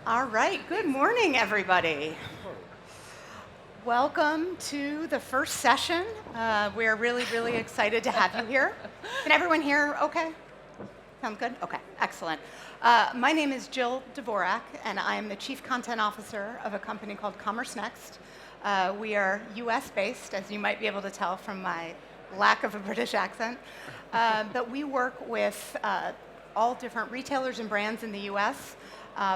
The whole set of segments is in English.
All right, good morning, everybody. Welcome to the first session. We're really excited to have you here. Can everyone hear okay? Sound good? Okay, excellent. My name is Jill Dvorak, and I'm the Chief Content Officer of a company called CommerceNext. We are US-based, as you might be able to tell from my lack of a British accent. But we work with all different retailers and brands in the US,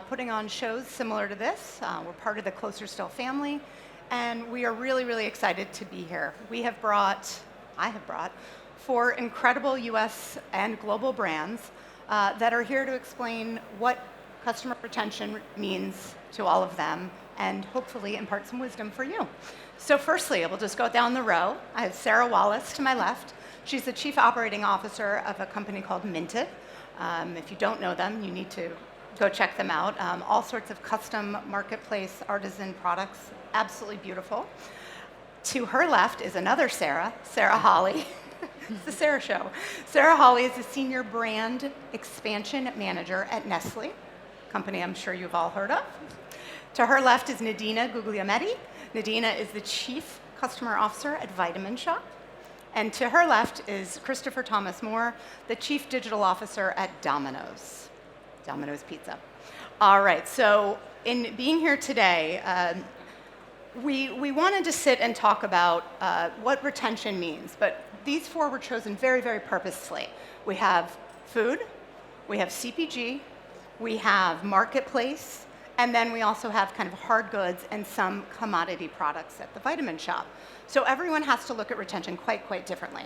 putting on shows similar to this. We're part of the Closer Still family, and we are really excited to be here. I have brought 4 incredible US and global brands that are here to explain what customer retention means to all of them and hopefully impart some wisdom for you. So firstly, we'll just go down the row. I have Sarah Wallis to my left. She's the Chief Operating Officer of a company called Minted. If you don't know them, you need to go check them out. All sorts of custom marketplace artisan products, absolutely beautiful. To her left is another Sarah Holley. It's the Sarah Show. Sarah Holley is the Senior Brand Expansion Manager at Nestle, company I'm sure you've all heard of. To her left is Nadina Guglielmetti. Nadina is the Chief Customer Officer at Vitamin Shoppe. And to her left is Christopher Thomas Moore, the Chief Digital Officer at Domino's Pizza. All right, so in being here today, we wanted to sit and talk about what retention means, but these 4 were chosen very purposefully. We have food, we have CPG, we have marketplace, and then we also have kind of hard goods and some commodity products at the Vitamin Shoppe. So everyone has to look at retention quite differently.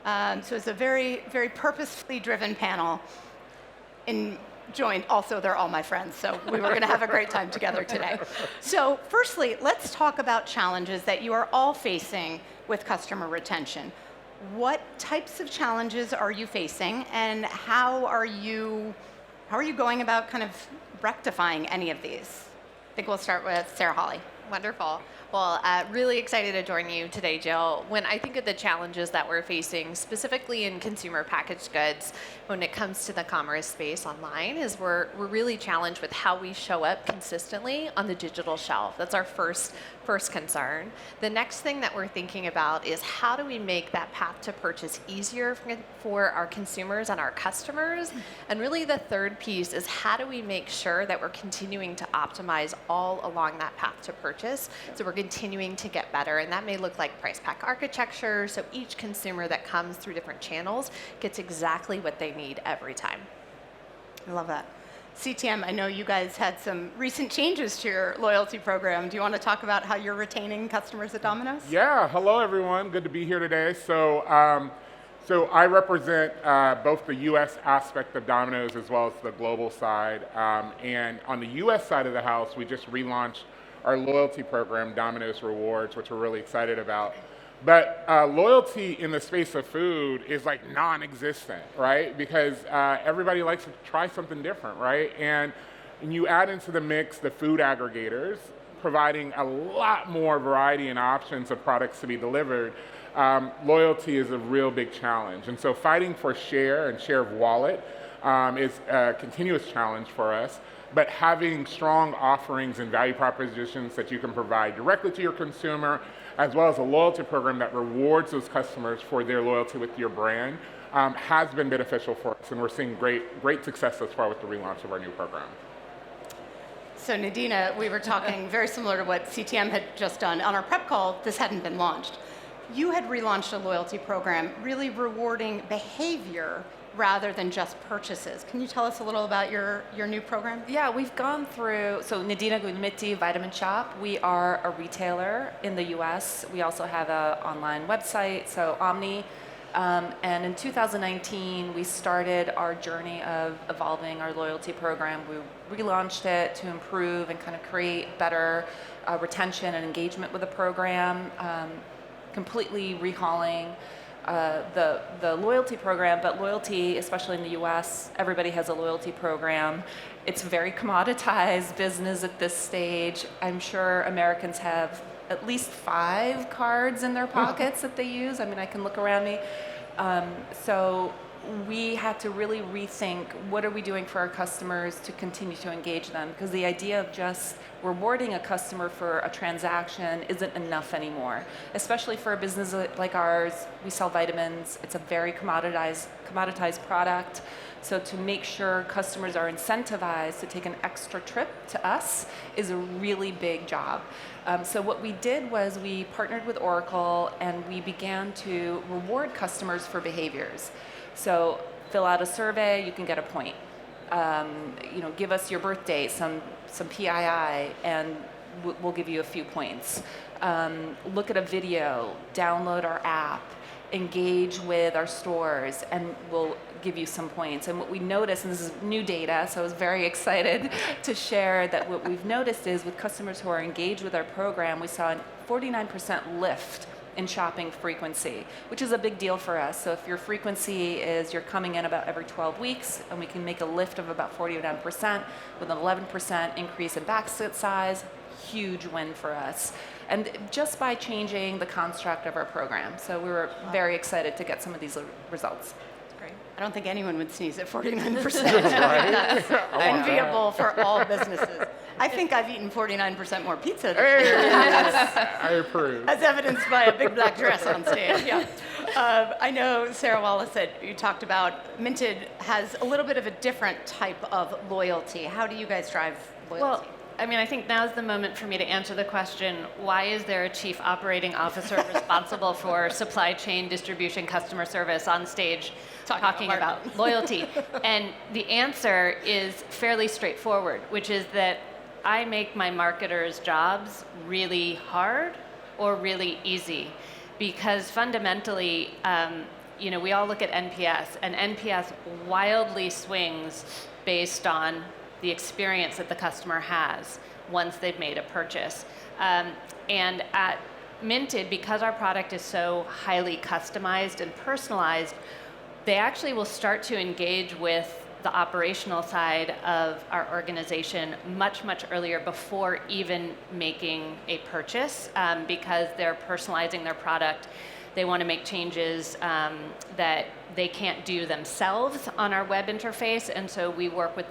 So it's a very purposefully driven panel. Also, they're all my friends, so we were going to have a great time together today. So firstly, let's talk about challenges that you are all facing with customer retention. What types of challenges are you facing, and how are you going about kind of rectifying any of these? I think we'll start with Sarah Holley. Wonderful. Well, really excited to join you today, Jill. When I think of the challenges that we're facing, specifically in consumer packaged goods, when it comes to the commerce space online, is we're really challenged with how we show up consistently on the digital shelf. That's our first concern. The next thing that we're thinking about is how do we make that path to purchase easier for our consumers and our customers? And really the third piece is how do we make sure that we're continuing to optimize all along that path to purchase, so we're continuing to get better. And that may look like price pack architecture, so each consumer that comes through different channels gets exactly what they need every time. I love that. CTM, I know you guys had some recent changes to your loyalty program. Do you want to talk about how you're retaining customers at Domino's? Yeah, hello everyone. Good to be here today. So I represent both the US aspect of Domino's as well as the global side. And on the US side of the house, we just relaunched our loyalty program, Domino's Rewards, which we're really excited about. But loyalty in the space of food is like non-existent, right? Because everybody likes to try something different, right? And you add into the mix the food aggregators, providing a lot more variety and options of products to be delivered. Loyalty is a real big challenge. And so fighting for share and share of wallet is a continuous challenge for us. But having strong offerings and value propositions that you can provide directly to your consumer, as well as a loyalty program that rewards those customers for their loyalty with your brand, has been beneficial for us, and we're seeing great success thus far with the relaunch of our new program. So Nadina, we were talking very similar to what CTM had just done. On our prep call, this hadn't been launched. You had relaunched a loyalty program, really rewarding behavior rather than just purchases. Can you tell us a little about your new program? Yeah, we've gone through, so Nadina Guglielmetti, Vitamin Shoppe, we are a retailer in the US. We also have an online website, so Omni. And in 2019, we started our journey of evolving our loyalty program. We relaunched it to improve and kind of create better retention and engagement with the program, completely rehauling the loyalty program, but loyalty, especially in the US, everybody has a loyalty program. It's a very commoditized business at this stage. I'm sure Americans have at least 5 cards in their pockets that they use. I mean, I can look around me. So we had to really rethink what are we doing for our customers to continue to engage them, because the idea of just rewarding a customer for a transaction isn't enough anymore, especially for a business like ours. We sell vitamins. It's a very commoditized product. So to make sure customers are incentivized to take an extra trip to us is a really big job. So what we did was we partnered with Oracle and we began to reward customers for behaviors. So fill out a survey, you can get a point. Give us your birth date, some PII, and we'll give you a few points. Look at a video, download our app, engage with our stores, and we'll give you some points. And what we noticed, and this is new data, so I was very excited to share that what we've noticed is with customers who are engaged with our program, we saw a 49% lift in shopping frequency, which is a big deal for us. So if your frequency is you're coming in about every 12 weeks, and we can make a lift of about 49% with an 11% increase in basket size, huge win for us. And just by changing the construct of our program. So we were very excited to get some of these results. Great. I don't think anyone would sneeze at 49%. Right? That's enviable for all businesses. I think I've eaten 49% more pizza this Hey, year. I approve. As evidenced by a big black dress on stage. Yeah. I know, Sarah Wallis, said you talked about Minted has a little bit of a different type of loyalty. How do you guys drive loyalty? Well, I think now's the moment for me to answer the question, why is there a chief operating officer responsible for supply chain, distribution, customer service on stage talking about loyalty? And the answer is fairly straightforward, which is that I make my marketers' jobs really hard or really easy. Because fundamentally, we all look at NPS, and NPS wildly swings based on the experience that the customer has once they've made a purchase. And at Minted, because our product is so highly customized and personalized, they actually will start to engage with the operational side of our organization much, much earlier before even making a purchase, because they're personalizing their product. They want to make changes that they can't do themselves on our web interface, and so we work with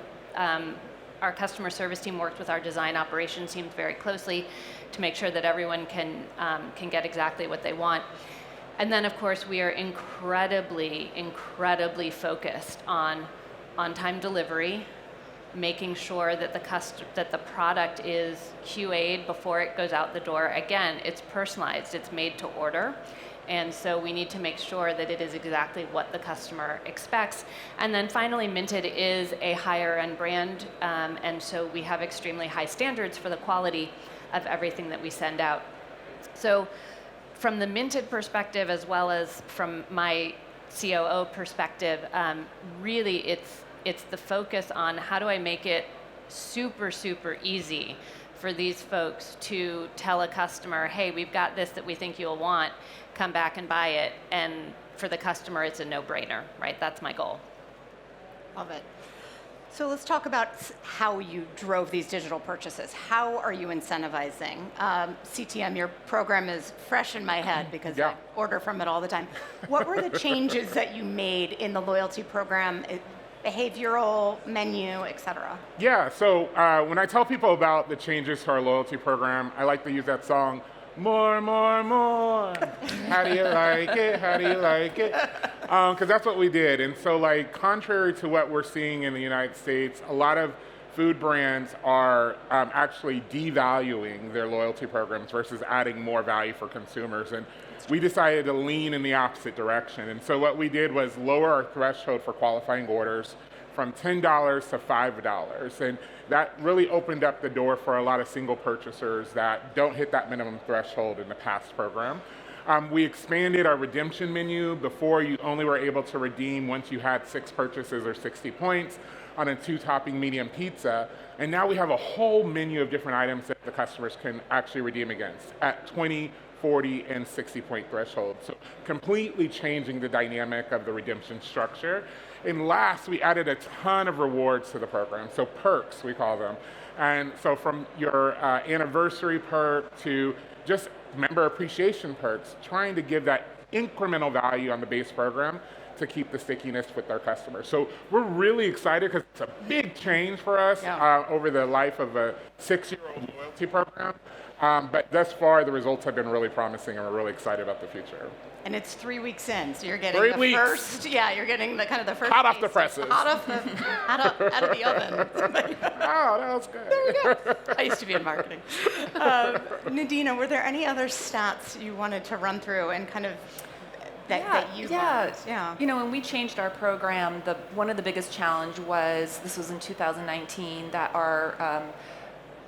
our customer service team worked with our design operations team very closely to make sure that everyone can get exactly what they want. And then, of course, we are incredibly, incredibly focused on on-time delivery, making sure that the product is QA'd before it goes out the door. Again, it's personalized, it's made to order. And so we need to make sure that it is exactly what the customer expects. And then finally, Minted is a higher end brand, and so we have extremely high standards for the quality of everything that we send out. So from the Minted perspective, as well as from my COO perspective, really it's the focus on how do I make it super, super easy for these folks to tell a customer, hey, we've got this that we think you'll want, come back and buy it. And for the customer, it's a no-brainer, right? That's my goal. Love it. So let's talk about how you drove these digital purchases. How are you incentivizing? CTM, your program is fresh in my head because I order from it all the time. What were the changes that you made in the loyalty program? Behavioral, menu, et cetera? Yeah, so when I tell people about the changes to our loyalty program, I like to use that song, More, more, more. How do you like it? How do you like it? Because that's what we did. And so, contrary to what we're seeing in the United States, a lot of food brands are actually devaluing their loyalty programs versus adding more value for consumers. And we decided to lean in the opposite direction. And so what we did was lower our threshold for qualifying orders from $10 to $5. And that really opened up the door for a lot of single purchasers that don't hit that minimum threshold in the past program. We expanded our redemption menu. Before, you only were able to redeem once you had 6 purchases or 60 points on a 2-topping medium pizza. And now we have a whole menu of different items that the customers can actually redeem against at 20, 40, and 60 point thresholds. So completely changing the dynamic of the redemption structure. And last, we added a ton of rewards to the program, so perks, we call them. And so from your anniversary perk to just member appreciation perks, trying to give that incremental value on the base program to keep the stickiness with our customers. So we're really excited because it's a big change for us over the life of a 6-year-old loyalty program. But thus far, the results have been really promising, and we're really excited about the future. And it's 3 weeks in, so you're getting 3 the weeks. first, you're getting the kind of the first Hot off the taste. presses. Out of the oven. Oh, that was good. I used to be in marketing. Nadina, were there any other stats you wanted to run through and kind of that you learned? Yeah. You know, when we changed our program, one of the biggest challenge was, this was in 2019, that our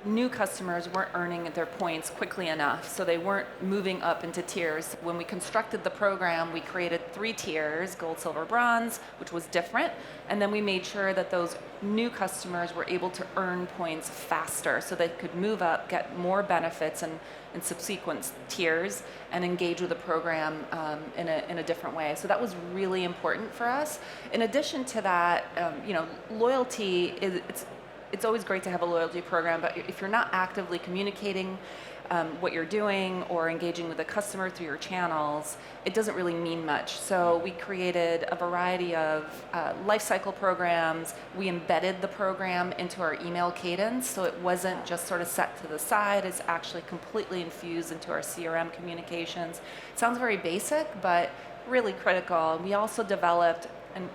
new customers weren't earning their points quickly enough, so they weren't moving up into tiers. When we constructed the program, we created 3 tiers, gold, silver, bronze, which was different, and then we made sure that those new customers were able to earn points faster so they could move up, get more benefits in subsequent tiers, and engage with the program in a different way. So that was really important for us. In addition to that, loyalty it's always great to have a loyalty program, but if you're not actively communicating what you're doing or engaging with the customer through your channels, it doesn't really mean much. So we created a variety of life cycle programs. We embedded the program into our email cadence, so it wasn't just sort of set to the side. It's actually completely infused into our CRM communications. It sounds very basic, but really critical. We also developed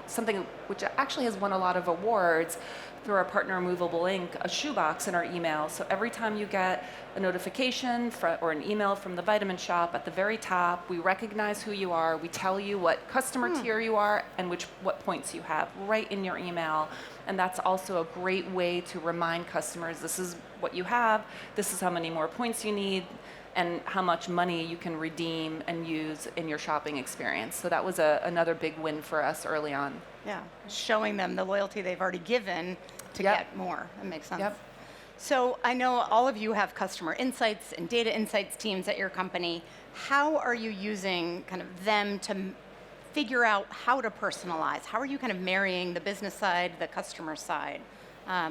something which actually has won a lot of awards through our partner Movable Ink, a shoebox in our email. So every time you get a notification or an email from the Vitamin Shoppe, at the very top, we recognize who you are, we tell you what customer tier you are and what points you have right in your email. And that's also a great way to remind customers, this is what you have, this is how many more points you need, and how much money you can redeem and use in your shopping experience. So that was another big win for us early on. Yeah, showing them the loyalty they've already given to get more. That makes sense. Yep. So I know all of you have customer insights and data insights teams at your company. How are you using kind of them to figure out how to personalize? How are you kind of marrying the business side, the customer side?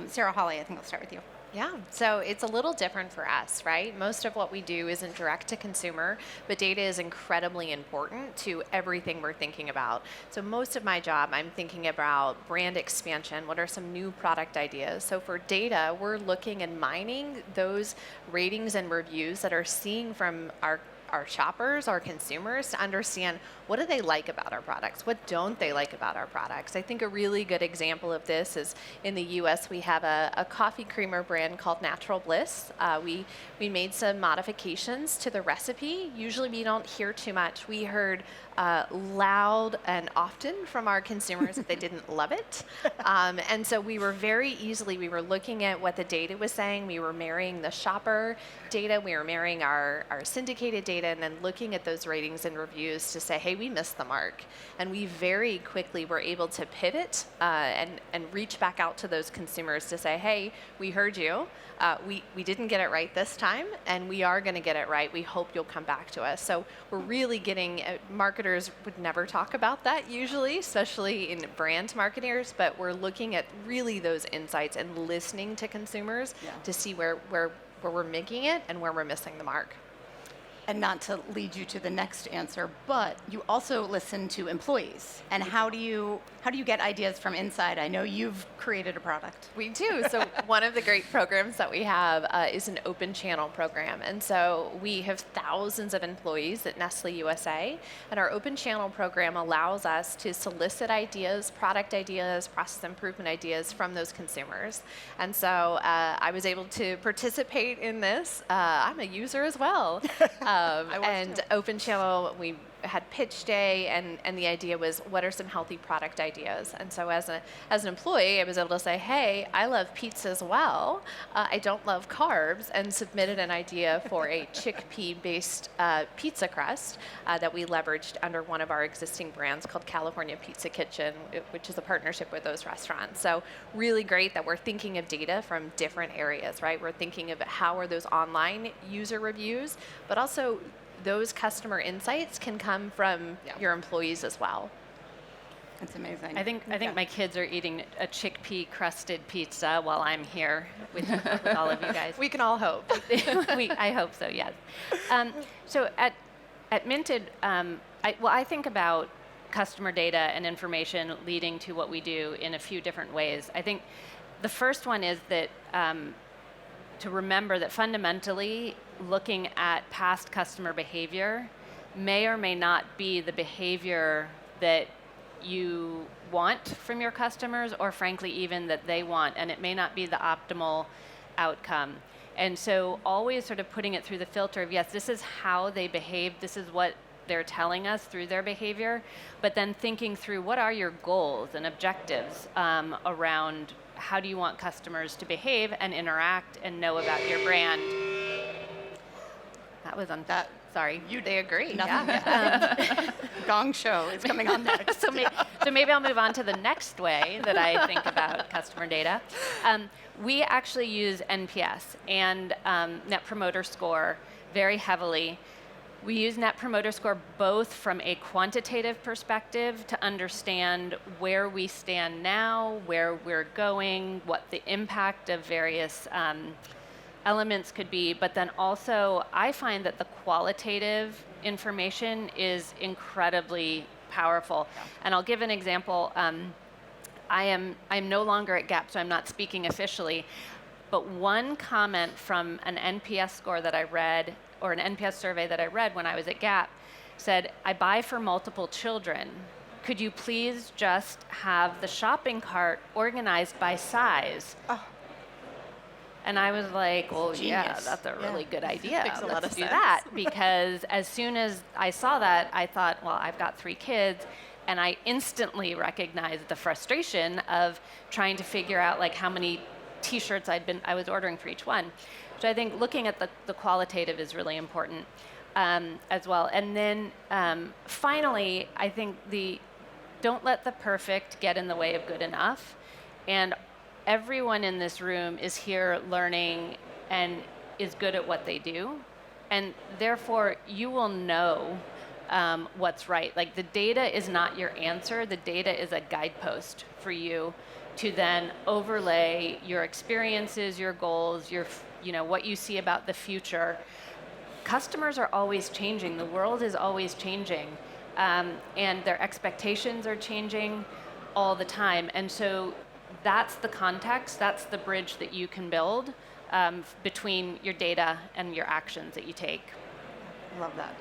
Sarah, Holley, I think I'll start with you. Yeah, so it's a little different for us, right? Most of what we do isn't direct to consumer, but data is incredibly important to everything we're thinking about. So most of my job, I'm thinking about brand expansion. What are some new product ideas? So for data, we're looking and mining those ratings and reviews that are seeing from our shoppers, our consumers, to understand what do they like about our products, what don't they like about our products. I think a really good example of this is in the US we have a coffee creamer brand called Natural Bliss. We made some modifications to the recipe. Usually we don't hear too much. We heard loud and often from our consumers that they didn't love it. And so we were we were looking at what the data was saying. We were marrying the shopper data. We were marrying our syndicated data and then looking at those ratings and reviews to say, hey, we missed the mark. And we very quickly were able to pivot and reach back out to those consumers to say, hey, we heard you. We didn't get it right this time, and we are going to get it right. We hope you'll come back to us. So we're really getting, marketers would never talk about that usually, especially in brand marketers, but we're looking at really those insights and listening to consumers to see where we're making it and where we're missing the mark. And not to lead you to the next answer, but you also listen to employees. And how do you get ideas from inside? I know you've created a product. We do. So one of the great programs that we have is an open channel program. And so we have thousands of employees at Nestle USA. And our open channel program allows us to solicit ideas, product ideas, process improvement ideas from those consumers. And so I was able to participate in this. I'm a user as well. And Open Channel, we had pitch day, and the idea was, what are some healthy product ideas? And so as an employee, I was able to say, hey, I love pizza as well. I don't love carbs, and submitted an idea for a chickpea-based pizza crust that we leveraged under one of our existing brands called California Pizza Kitchen, which is a partnership with those restaurants. So really great that we're thinking of data from different areas, right? We're thinking of how are those online user reviews, but also those customer insights can come from your employees as well. That's amazing. I think my kids are eating a chickpea crusted pizza while I'm here with all of you guys. We can all hope. I hope so, yes. So at Minted, I think about customer data and information leading to what we do in a few different ways. I think the first one is that to remember that fundamentally looking at past customer behavior may or may not be the behavior that you want from your customers, or frankly even that they want, and it may not be the optimal outcome. And so always sort of putting it through the filter of, yes, this is how they behave, this is what they're telling us through their behavior, but then thinking through what are your goals and objectives around how do you want customers to behave and interact and know about your brand. That was on that. Sorry, they agree. Nothing. Gong show is coming on next. So maybe I'll move on to the next way that I think about customer data. We actually use NPS and Net Promoter Score very heavily. We use Net Promoter Score both from a quantitative perspective to understand where we stand now, where we're going, what the impact of various elements could be, but then also I find that the qualitative information is incredibly powerful. And I'll give an example. I'm no longer at Gap, so I'm not speaking officially, but one comment from an NPS score that I read, or an NPS survey that I read when I was at Gap, said, I buy for multiple children. Could you please just have the shopping cart organized by size? Oh. And I was like, well, Genius. yeah, that's a really good idea. Makes a lot Let's of do sense. that. Because as soon as I saw that, I thought, well, I've got 3 kids, and I instantly recognized the frustration of trying to figure out like how many T-shirts I was ordering for each one. So I think looking at the qualitative is really important as well. And then finally, I think don't let the perfect get in the way of good enough. And everyone in this room is here learning and is good at what they do. And therefore, you will know what's right. Like the data is not your answer. The data is a guidepost for you to then overlay your experiences, your goals, what you see about the future. Customers are always changing. The world is always changing. And their expectations are changing all the time. And so that's the context, that's the bridge that you can build between your data and your actions that you take. Love that.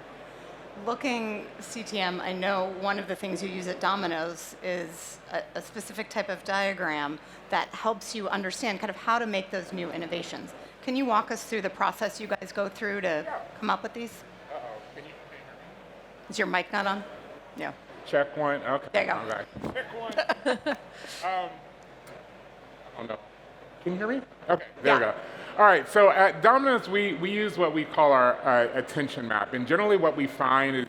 Looking CTM, I know one of the things you use at Domino's is a specific type of diagram that helps you understand kind of how to make those new innovations. Can you walk us through the process you guys go through to come up with these? Uh-oh, can you hear me? Is your mic not on? No. Check one, okay. There you go. Okay. Check one. Oh no. Can you hear me? Okay, there we go. All right, so at Domino's, we use what we call our attention map. And generally what we find is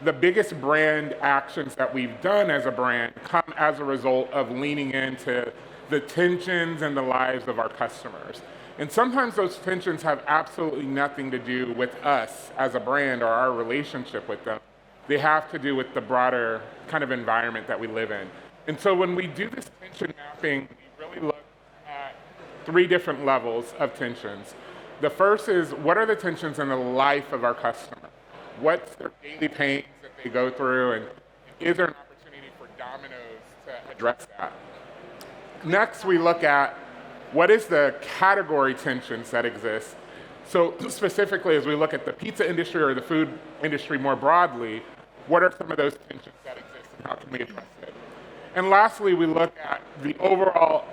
the biggest brand actions that we've done as a brand come as a result of leaning into the tensions and the lives of our customers. And sometimes those tensions have absolutely nothing to do with us as a brand or our relationship with them. They have to do with the broader kind of environment that we live in. And so when we do this tension mapping, we really look at 3 different levels of tensions. The first is, what are the tensions in the life of our customer? What's their daily pains that they go through, and is there an opportunity for Domino's to address that? Next, we look at what is the category tensions that exist. So specifically, as we look at the pizza industry or the food industry more broadly, what are some of those tensions that exist and how can we address it? And lastly, we look at the overall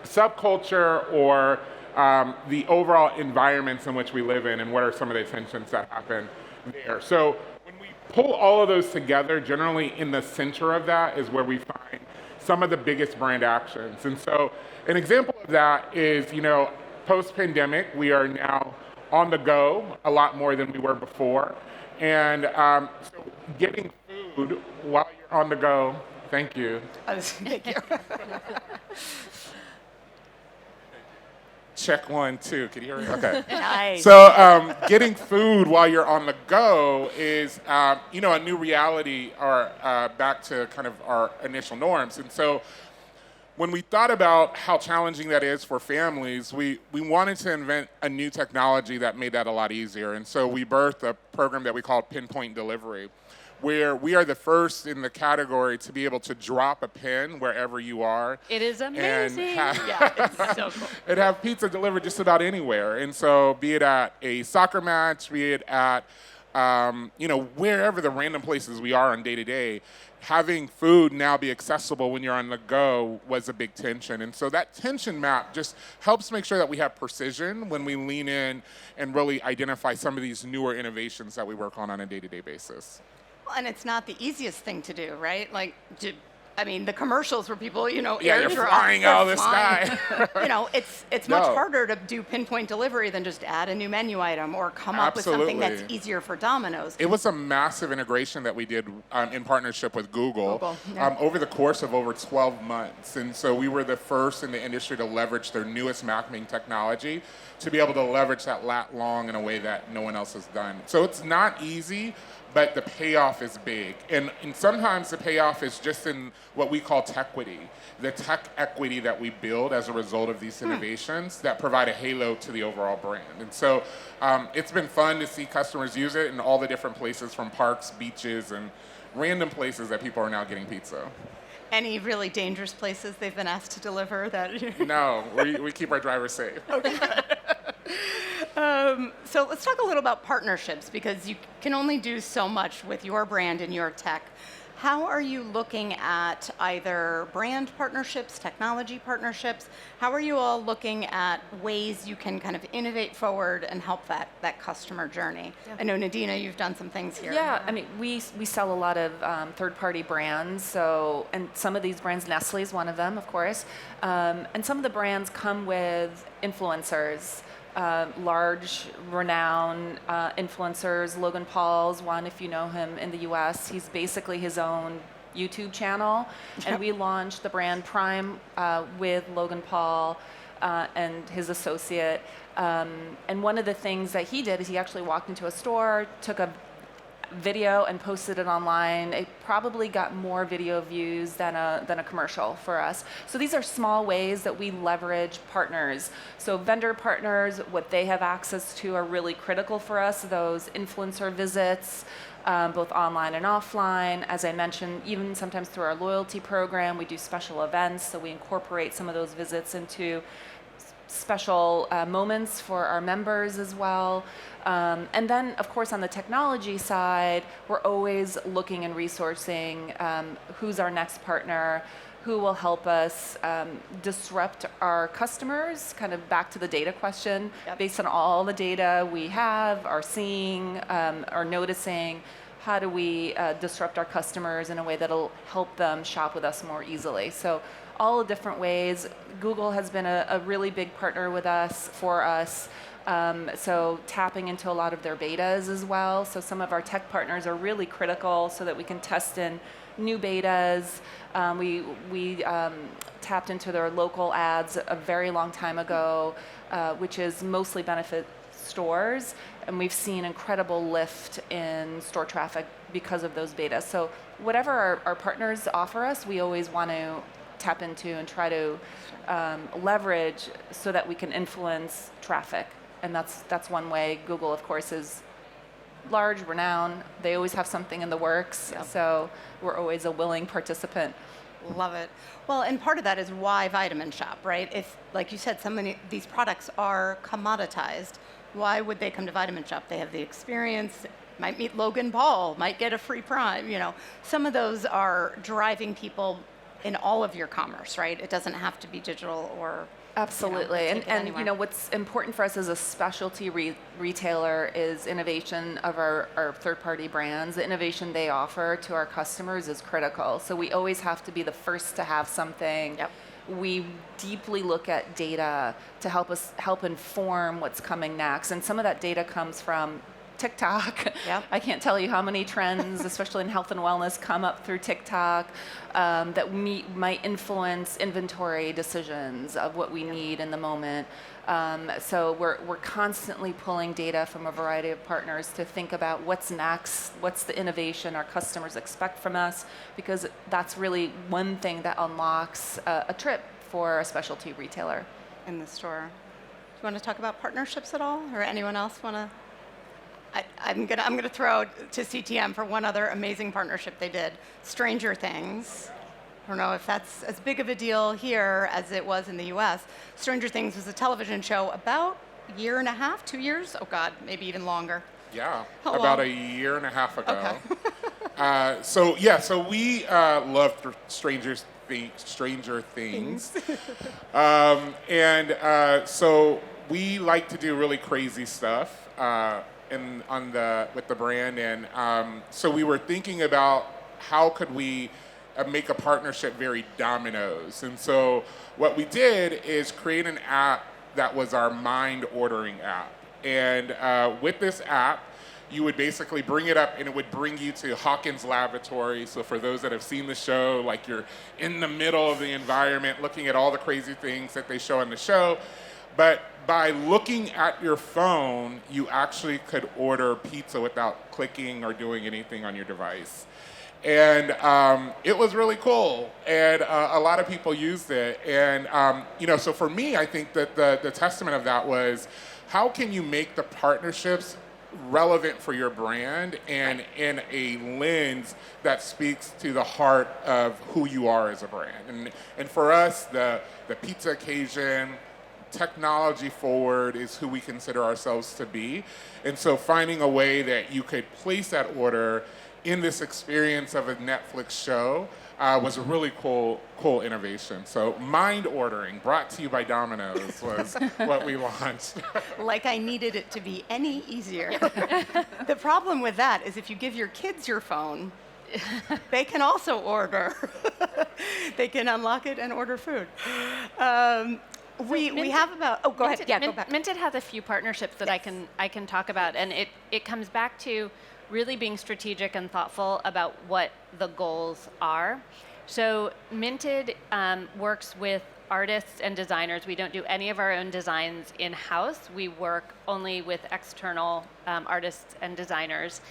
subculture or the overall environments in which we live in and what are some of the tensions that happen there. So when we pull all of those together, generally in the center of that is where we find some of the biggest brand actions. And so an example of that is, post-pandemic, we are now on the go a lot more than we were before. And so getting food while you're on the go, thank you. Thank you. Check 1, 2, can you hear me? Okay. Nice. So getting food while you're on the go is, a new reality or back to kind of our initial norms. And so when we thought about how challenging that is for families, we wanted to invent a new technology that made that a lot easier. And so we birthed a program that we called Pinpoint Delivery, where we are the first in the category to be able to drop a pin wherever you are. It is amazing. Yeah, it's so cool. And have pizza delivered just about anywhere. And so be it at a soccer match, be it at, wherever the random places we are on day to day, having food now be accessible when you're on the go was a big tension. And so that tension map just helps make sure that we have precision when we lean in and really identify some of these newer innovations that we work on a day-to-day basis. Well, and it's not the easiest thing to do, right? Like, the commercials where people, Yeah, air you're drop, flying they're out of the flying. sky. It's much No. harder to do pinpoint delivery than just add a new menu item or come up with something that's Absolutely. easier for Domino's. It was a massive integration that we did in partnership with Google, yeah. over the course of over 12 months. And so we were the first in the industry to leverage their newest mapping technology to be able to leverage that lat long in a way that no one else has done. So it's not easy, but the payoff is big. And sometimes the payoff is just in what we call tequity, the tech equity that we build as a result of these innovations that provide a halo to the overall brand. And so it's been fun to see customers use it in all the different places, from parks, beaches, and random places that people are now getting pizza. Any really dangerous places they've been asked to deliver that? No, we keep our drivers safe. So let's talk a little about partnerships, because you can only do so much with your brand and your tech. How are you looking at either brand partnerships, technology partnerships? How are you all looking at ways you can kind of innovate forward and help that customer journey? Yeah. I know, Nadina, you've done some things here. Yeah, I mean, we sell a lot of third-party brands, and some of these brands, Nestle is one of them, of course, and some of the brands come with influencers. Large, renowned influencers. Logan Paul's one, if you know him in the US. He's basically his own YouTube channel. And we launched the brand Prime with Logan Paul and his associate. And one of the things that he did is he actually walked into a store, took a video and posted it online. It probably got more video views than a commercial for us. So these are small ways that we leverage partners. So vendor partners, what they have access to are really critical for us. Those influencer visits, both online and offline. As I mentioned, even sometimes through our loyalty program, we do special events. So we incorporate some of those visits into special moments for our members as well. And then, of course, on the technology side, we're always looking and resourcing who's our next partner, who will help us disrupt our customers, kind of back to the data question. Yep. Based on all the data we have, are seeing, are noticing, how do we disrupt our customers in a way that'll help them shop with us more easily? So all the different ways. Google has been a really big partner with us, for us. So tapping into a lot of their betas as well. So some of our tech partners are really critical so that we can test in new betas. We tapped into their local ads a very long time ago, which is mostly benefit stores, and we've seen incredible lift in store traffic because of those betas. So whatever our partners offer us, we always want to tap into and try to leverage so that we can influence traffic. And that's one way. Google, of course, is large, renowned. They always have something in the works, so we're always a willing participant. Love it. Well, and part of that is why Vitamin Shoppe, right? If, like you said, some of these products are commoditized, why would they come to Vitamin Shoppe? They have the experience, might meet Logan Paul, might get a free Prime, Some of those are driving people in all of your commerce, right? It doesn't have to be digital or... Absolutely. take it And anywhere. what's important for us as a specialty retailer is innovation of our third-party brands. The innovation they offer to our customers is critical. So we always have to be the first to have something. Yep. We deeply look at data to help inform what's coming next. And some of that data comes from TikTok. Yep. I can't tell you how many trends, especially in health and wellness, come up through TikTok that might influence inventory decisions of what we need in the moment. So we're constantly pulling data from a variety of partners to think about what's next, what's the innovation our customers expect from us, because that's really one thing that unlocks a trip for a specialty retailer. In the store. Do you want to talk about partnerships at all? Or anyone else want to? I'm gonna throw to CTM for one other amazing partnership they did. Stranger Things. I don't know if that's as big of a deal here as it was in the U.S. Stranger Things was a television show about a year and a half, 2 years. Oh God, maybe even longer. Yeah, How about long? a year and a half ago. Okay. So we love Stranger Things, so we like to do really crazy stuff with the brand, and so we were thinking about how could we make a partnership very Domino's, and so what we did is create an app that was our mind ordering app, and with this app, you would basically bring it up and it would bring you to Hawkins Laboratory. So for those that have seen the show, like you're in the middle of the environment looking at all the crazy things that they show in the show. But by looking at your phone, you actually could order pizza without clicking or doing anything on your device. And it was really cool, and a lot of people used it. And so for me, I think that the testament of that was, how can you make the partnerships relevant for your brand and in a lens that speaks to the heart of who you are as a brand. And for us, the pizza occasion, technology forward is who we consider ourselves to be. And so finding a way that you could place that order in this experience of a Netflix show was a really cool innovation. So mind ordering, brought to you by Domino's, was what we launched. Like I needed it to be any easier. The problem with that is if you give your kids your phone, they can also order. They can unlock it and order food. We have about, oh, go ahead. Yeah, go back. Minted has a few partnerships that I can talk about, and it comes back to really being strategic and thoughtful about what the goals are. So Minted works with artists and designers. We don't do any of our own designs in-house. We work only with external artists and designers.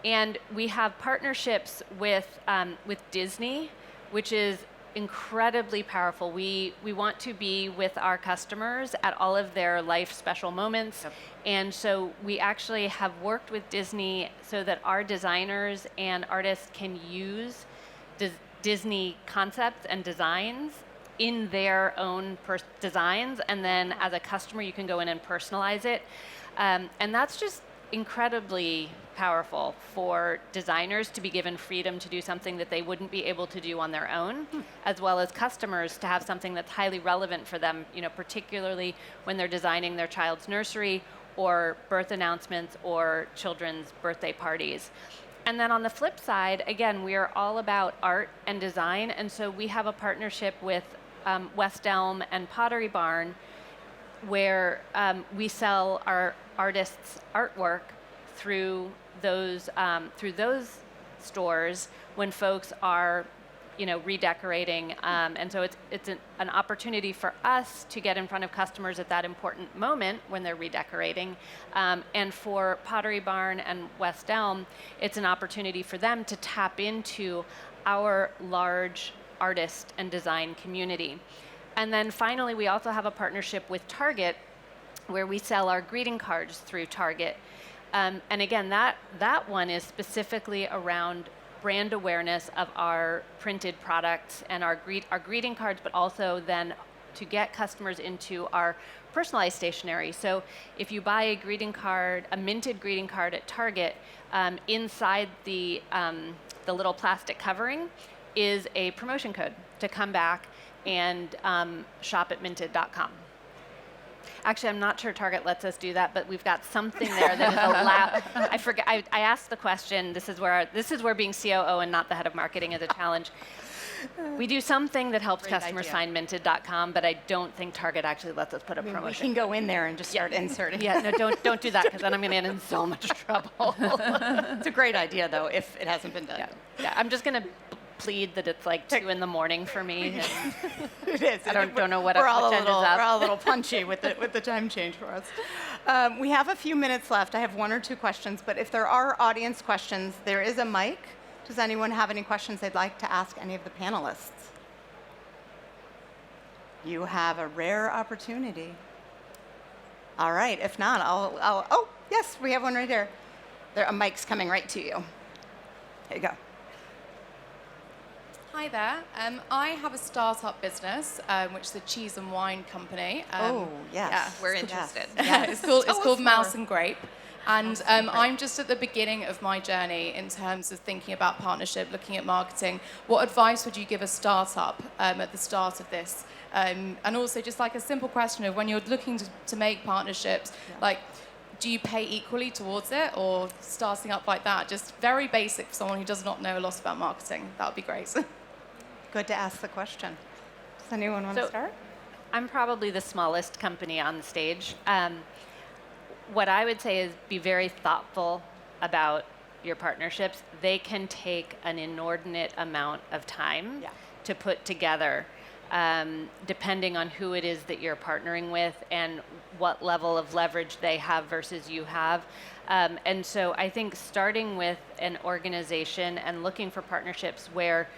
And we have partnerships with Disney, which is incredibly powerful. We want to be with our customers at all of their life special moments. Yep. And so we actually have worked with Disney so that our designers and artists can use Disney concepts and designs in their own designs. And then as a customer, you can go in and personalize it. And that's just incredibly powerful for designers to be given freedom to do something that they wouldn't be able to do on their own, as well as customers to have something that's highly relevant for them, particularly when they're designing their child's nursery or birth announcements or children's birthday parties. And then on the flip side, again, we are all about art and design, and so we have a partnership with West Elm and Pottery Barn, where we sell our artists' artwork through those stores when folks are redecorating, and so it's an opportunity for us to get in front of customers at that important moment when they're redecorating, and for Pottery Barn and West Elm, it's an opportunity for them to tap into our large artist and design community. And then finally, we also have a partnership with Target, where we sell our greeting cards through Target. And again, that one is specifically around brand awareness of our printed products and our greeting cards, but also then to get customers into our personalized stationery. So if you buy a minted greeting card at Target, inside the little plastic covering is a promotion code to come back and shop at minted.com. Actually, I'm not sure Target lets us do that, but we've got something there that is allowed. I forget. I asked the question. This is where being COO and not the head of marketing is a challenge. We do something that helps customers find minted.com, but I don't think Target actually lets us put a promotion. We can go in there and just start inserting. Yeah, no, don't do that, because then I'm going to get in so much trouble. It's a great idea, though, if it hasn't been done. Yeah, I'm just going to plead that it's like 2 a.m. for me. It is. I don't know what we're all what we're all a little punchy with the time change for us. We have a few minutes left. I have 1 or 2 questions, but if there are audience questions, there is a mic. Does anyone have any questions they'd like to ask any of the panelists? You have a rare opportunity. All right. If not, I'll oh, yes, we have one right here. A mic's coming right to you. There you go. Hi there. I have a startup business, which is a cheese and wine company. Oh, yes. Yeah, We're interested. yeah, it's called Mouse more. and Grape. And I'm just at the beginning of my journey in terms of thinking about partnership, looking at marketing. What advice would you give a startup at the start of this? And also just like a simple question of when you're looking to make partnerships, like, do you pay equally towards it or starting up like that? Just very basic for someone who does not know a lot about marketing. That would be great. Good to ask the question. Does anyone want to So- start? I'm probably the smallest company on the stage. What I would say is be very thoughtful about your partnerships. They can take an inordinate amount of time to put together, depending on who it is that you're partnering with and what level of leverage they have versus you have. And so I think starting with an organization and looking for partnerships where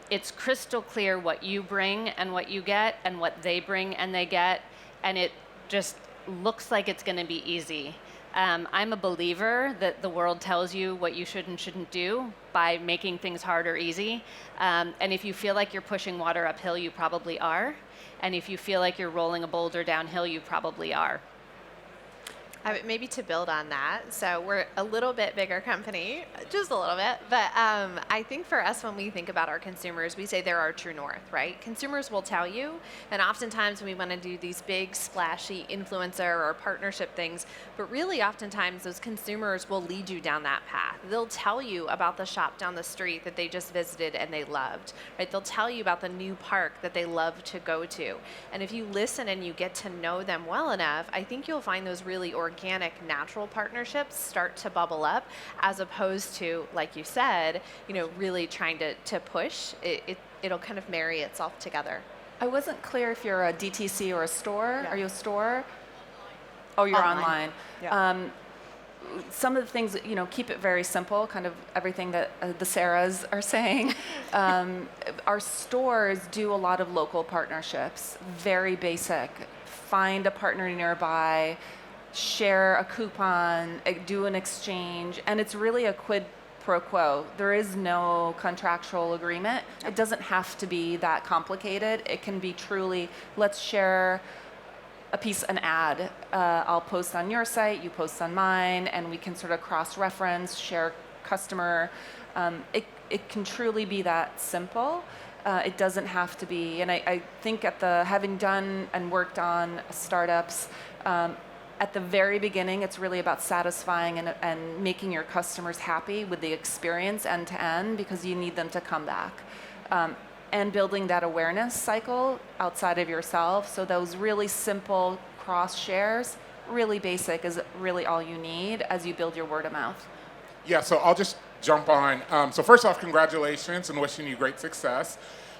it's crystal clear what you bring and what you get and what they bring and they get, and it just looks like it's going to be easy. I'm a believer that the world tells you what you should and shouldn't do by making things hard or easy. And if you feel like you're pushing water uphill, you probably are. And if you feel like you're rolling a boulder downhill, you probably are. Maybe to build on that, so we're a little bit bigger company, just a little bit, but I think for us when we think about our consumers, we say they're our true north, right? Consumers will tell you, and oftentimes we want to do these big splashy influencer or partnership things, but really oftentimes those consumers will lead you down that path. They'll tell you about the shop down the street that they just visited and they loved, right? They'll tell you about the new park that they love to go to. And if you listen and you get to know them well enough, I think you'll find those really organic, natural partnerships start to bubble up, as opposed to, like you said, really trying to push. It'll kind of marry itself together. I wasn't clear if you're a DTC or a store. Yeah. Are you a store? Oh, you're online. Yeah. Some of the things, keep it very simple, kind of everything that the Sarahs are saying. Our stores do a lot of local partnerships, very basic. Find a partner nearby, share a coupon, do an exchange, and it's really a quid pro quo. There is no contractual agreement. It doesn't have to be that complicated. It can be truly, let's share an ad. I'll post on your site, you post on mine, and we can sort of cross-reference, share customer. It can truly be that simple. It doesn't have to be, and I think having done and worked on startups, at the very beginning, it's really about satisfying and making your customers happy with the experience end to end, because you need them to come back. And building that awareness cycle outside of yourself. So those really simple cross shares, really basic, is really all you need as you build your word of mouth. Yeah, so I'll just jump on. So first off, congratulations and wishing you great success.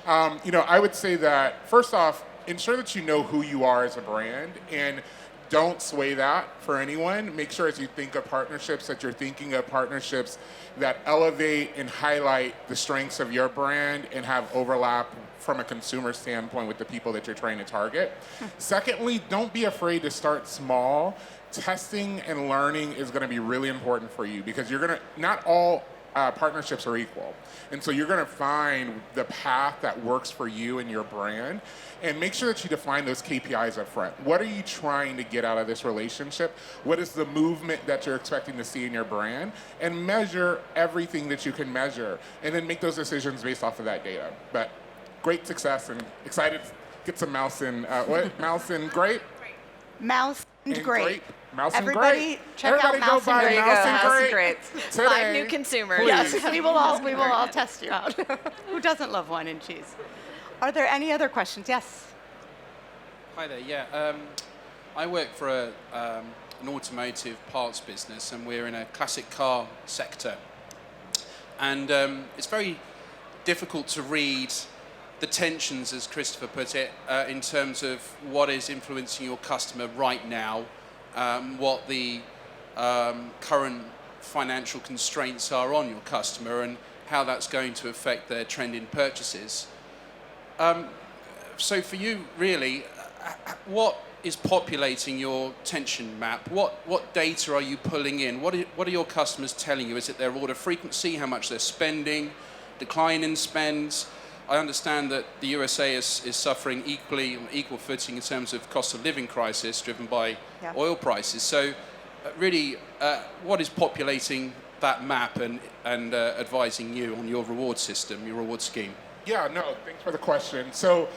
I would say that first off, ensure that you know who you are as a brand, and don't sway that for anyone. Make sure as you think of partnerships that you're thinking of partnerships that elevate and highlight the strengths of your brand and have overlap from a consumer standpoint with the people that you're trying to target. Secondly, don't be afraid to start small. Testing and learning is going to be really important for you, because not all partnerships are equal. And so you're going to find the path that works for you and your brand, and make sure that you define those KPIs up front. What are you trying to get out of this relationship? What is the movement that you're expecting to see in your brand? And measure everything that you can measure, and then make those decisions based off of that data. But great success, and excited to get some mouse and mouse and grape? Mouse and grape. Mouse and Everybody grape. check Everybody out go Mouse and buy Grape. Mouse and Mouse and grape. Grape. 5 new consumers. Yes, we will all test you out. Who doesn't love wine and cheese? Are there any other questions? Yes. Hi there. Yeah, I work for an automotive parts business, and we're in a classic car sector. And it's very difficult to read the tensions, as Christopher put it, in terms of what is influencing your customer right now, what the current financial constraints are on your customer, and how that's going to affect their trend in purchases. So for you, really, what is populating your tension map? What data are you pulling in? What are your customers telling you? Is it their order frequency, how much they're spending, decline in spends? I understand that the USA is suffering equal footing in terms of cost of living crisis driven by oil prices. So really, what is populating that map and advising you on your reward system, your reward scheme? Yeah, no, thanks for the question. So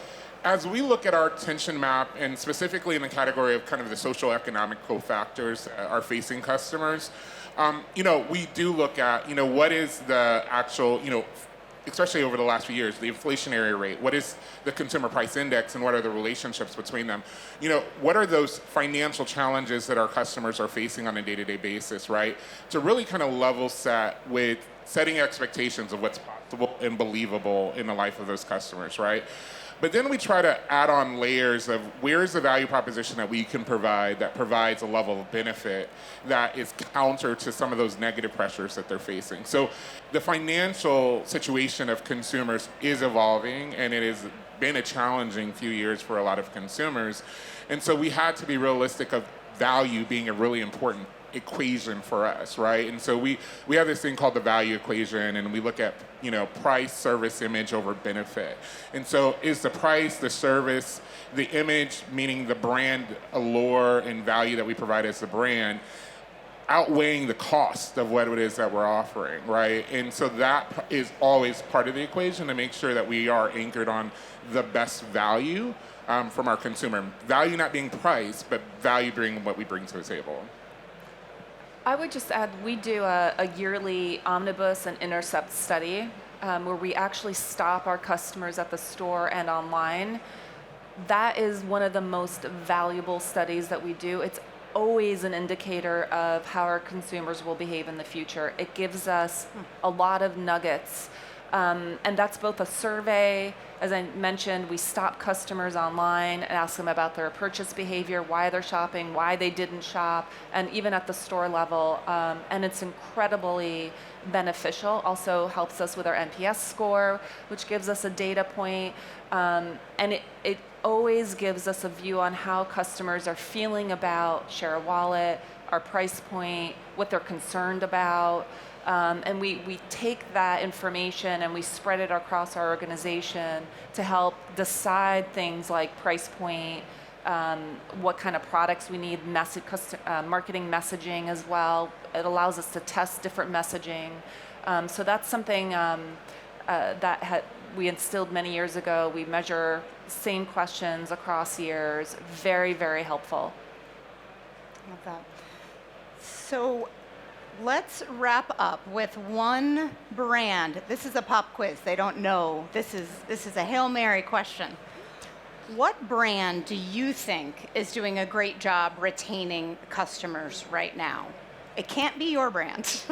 as we look at our tension map, and specifically in the category of kind of the social economical factors that are facing customers, we do look at, what is the actual, especially over the last few years, the inflationary rate, what is the consumer price index, and what are the relationships between them? What are those financial challenges that our customers are facing on a day-to-day basis, right? To really kind of level set with setting expectations of what's possible and believable in the life of those customers, right? But then we try to add on layers of where's the value proposition that we can provide that provides a level of benefit that is counter to some of those negative pressures that they're facing. So the financial situation of consumers is evolving, and it has been a challenging few years for a lot of consumers. And so we had to be realistic of value being a really important equation for us, right? And so we have this thing called the value equation, and we look at price, service, image over benefit. And so is the price, the service, the image, meaning the brand allure and value that we provide as the brand, outweighing the cost of what it is that we're offering, right? And so that is always part of the equation to make sure that we are anchored on the best value from our consumer. Value not being price, but value being what we bring to the table. I would just add, we do a yearly omnibus and intercept study where we actually stop our customers at the store and online. That is one of the most valuable studies that we do. It's always an indicator of how our consumers will behave in the future. It gives us a lot of nuggets. And that's both a survey. As I mentioned, we stop customers online and ask them about their purchase behavior, why they're shopping, why they didn't shop, and even at the store level. And it's incredibly beneficial. Also helps us with our NPS score, which gives us a data point. And it always gives us a view on how customers are feeling about share of wallet, our price point, what they're concerned about. And we take that information and we spread it across our organization to help decide things like price point, what kind of products we need, marketing messaging as well. It allows us to test different messaging. So that's something we instilled many years ago. We measure same questions across years. Very, very helpful. Love that. So let's wrap up with one brand. This is a pop quiz. They don't know. This is a Hail Mary question. What brand do you think is doing a great job retaining customers right now? It can't be your brand.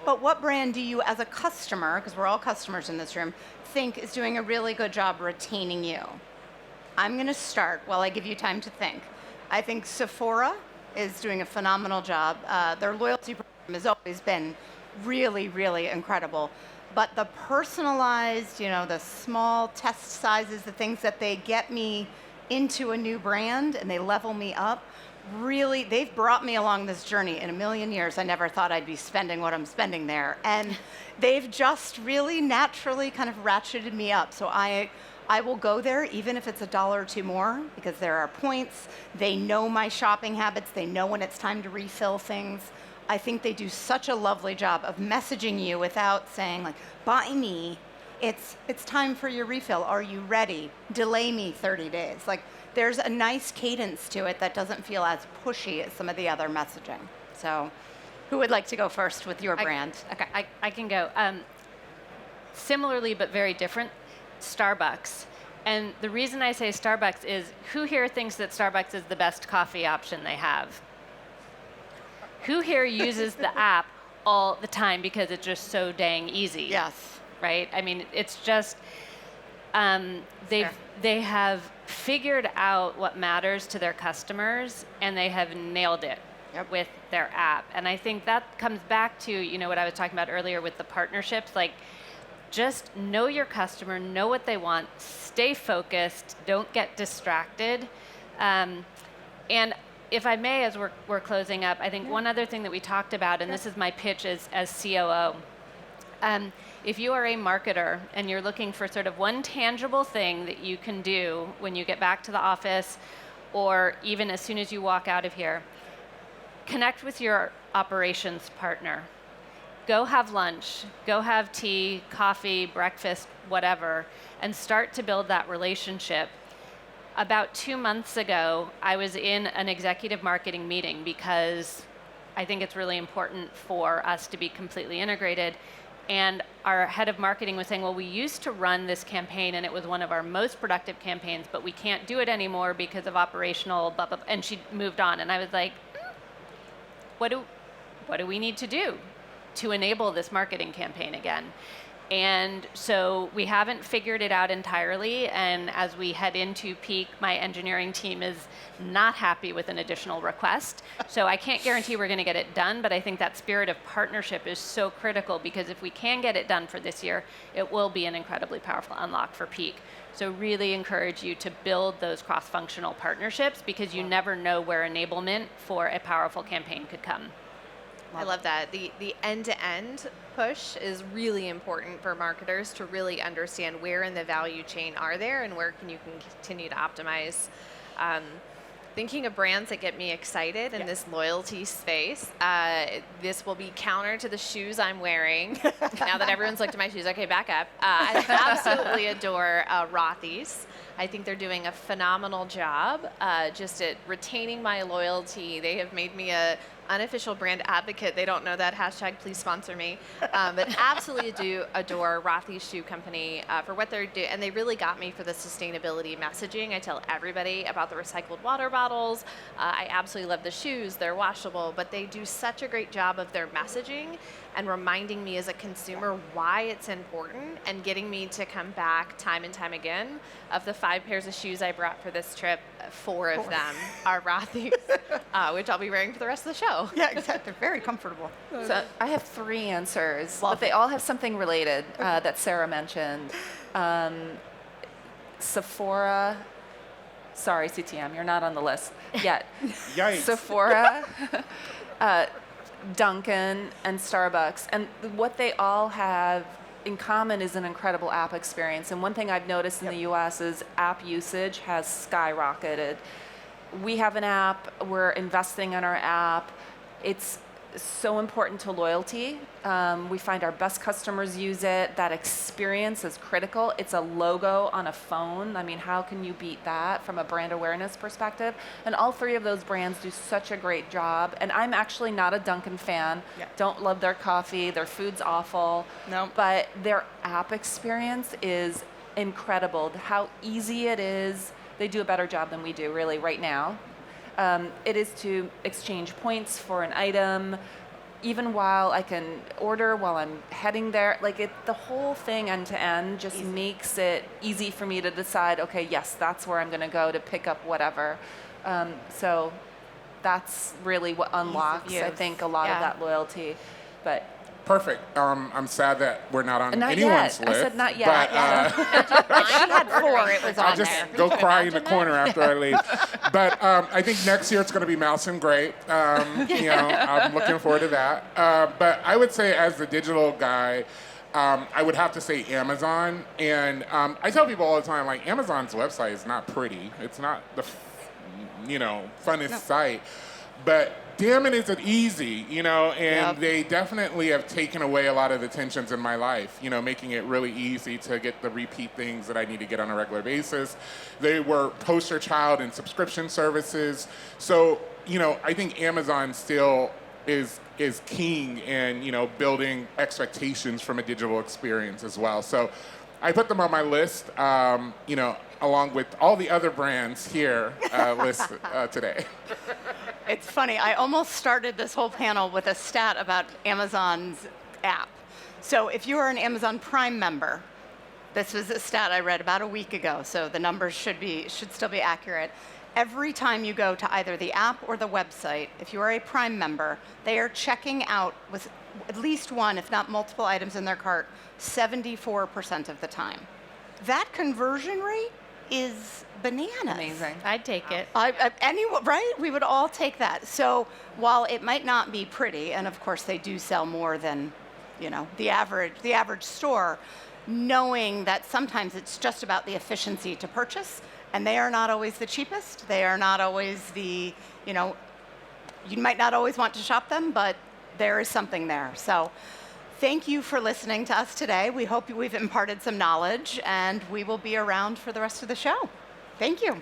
But what brand do you, as a customer, because we're all customers in this room, think is doing a really good job retaining you? I'm going to start while I give you time to think. I think Sephora is doing a phenomenal job. Their loyalty program has always been really, really incredible. But the personalized, the small test sizes, the things that they get me into a new brand and they level me up, really, they've brought me along this journey. In a million years, I never thought I'd be spending what I'm spending there. And they've just really naturally kind of ratcheted me up. So I will go there even if it's $1 or $2 more, because there are points. They know my shopping habits. They know when it's time to refill things. I think they do such a lovely job of messaging you without saying, like, buy me. It's time for your refill. Are you ready? Delay me 30 days. Like, there's a nice cadence to it that doesn't feel as pushy as some of the other messaging. So who would like to go first with your brand? Okay, I can go. Similarly but very different, Starbucks. And the reason I say Starbucks is, who here thinks that Starbucks is the best coffee option they have? Who here uses the app all the time because it's just so dang easy? Yes. Right? I mean, it's just, they have figured out what matters to their customers, and they have nailed it with their app. And I think that comes back to, what I was talking about earlier with the partnerships. Like, just know your customer, know what they want, stay focused, don't get distracted. And if I may, as we're closing up, I think one other thing that we talked about, and this is my pitch as COO, if you are a marketer and you're looking for sort of one tangible thing that you can do when you get back to the office or even as soon as you walk out of here, connect with your operations partner. Go have lunch, go have tea, coffee, breakfast, whatever, and start to build that relationship. About 2 months ago, I was in an executive marketing meeting because I think it's really important for us to be completely integrated. And our head of marketing was saying, well, we used to run this campaign and it was one of our most productive campaigns, but we can't do it anymore because of operational blah, blah, blah. And she moved on. And I was like, what do we need to do to enable this marketing campaign again? And so we haven't figured it out entirely. And as we head into peak, my engineering team is not happy with an additional request. So I can't guarantee we're going to get it done, but I think that spirit of partnership is so critical because if we can get it done for this year, it will be an incredibly powerful unlock for peak. So really encourage you to build those cross-functional partnerships because you never know where enablement for a powerful campaign could come. I love that. The end-to-end push is really important for marketers to really understand where in the value chain are there and where you can continue to optimize. Thinking of brands that get me excited in this loyalty space, this will be counter to the shoes I'm wearing. Now that everyone's looked at my shoes, okay, back up. I absolutely adore Rothy's. I think they're doing a phenomenal job just at retaining my loyalty. They have made me a unofficial brand advocate. They don't know that. # please sponsor me. But absolutely do adore Rothy's Shoe Company for what they're doing. And they really got me for the sustainability messaging. I tell everybody about the recycled water bottles. I absolutely love the shoes. They're washable. But they do such a great job of their messaging and reminding me as a consumer why it's important and getting me to come back time and time again. Of the 5 pairs of shoes I brought for this trip, 4 of them are Rothy's, which I'll be wearing for the rest of the show. Yeah, exactly. They're very comfortable. So I have 3 answers, but they all have something related that Sarah mentioned. Sephora, sorry, CTM, you're not on the list yet. Yikes. Sephora, Dunkin', and Starbucks. And what they all have in common is an incredible app experience. And one thing I've noticed in the US is app usage has skyrocketed. We have an app, we're investing in our app. It's so important to loyalty. We find our best customers use it. That experience is critical. It's a logo on a phone. I mean, how can you beat that from a brand awareness perspective? And all 3 of those brands do such a great job. And I'm actually not a Dunkin' fan. Yeah. Don't love their coffee. Their food's awful. No. But their app experience is incredible. How easy it is. They do a better job than we do, really, right now. It is to exchange points for an item, even while I can order while I'm heading there. Like the whole thing end to end just makes it easy for me to decide, okay, yes, that's where I'm going to go to pick up whatever. So that's really what unlocks, I think, a lot of that loyalty. But Perfect. I'm sad that we're not on not anyone's yet. list. I said not yet. But, She had 4. It was I'll on just there. go cry in the corner after I leave. But I think next year it's going to be Mouse and Grape. I'm looking forward to that. But I would say as the digital guy, I would have to say Amazon. And I tell people all the time, like, Amazon's website is not pretty. It's not the, funnest site. But damn it, is it easy, and they definitely have taken away a lot of the tensions in my life, making it really easy to get the repeat things that I need to get on a regular basis. They were poster child in subscription services. So, I think Amazon still is king in, building expectations from a digital experience as well. So I put them on my list, along with all the other brands here listed today. It's funny. I almost started this whole panel with a stat about Amazon's app. So if you are an Amazon Prime member, this was a stat I read about a week ago, so the numbers should still be accurate. Every time you go to either the app or the website, if you are a Prime member, they are checking out with at least one, if not multiple items in their cart, 74% of the time. That conversion rate is bananas. Amazing. I'd take it. Right? We would all take that. So while it might not be pretty, and of course they do sell more than, the average store, knowing that sometimes it's just about the efficiency to purchase, and they are not always the cheapest. They are not always you might not always want to shop them, but there is something there. So thank you for listening to us today. We hope we've imparted some knowledge, and we will be around for the rest of the show. Thank you.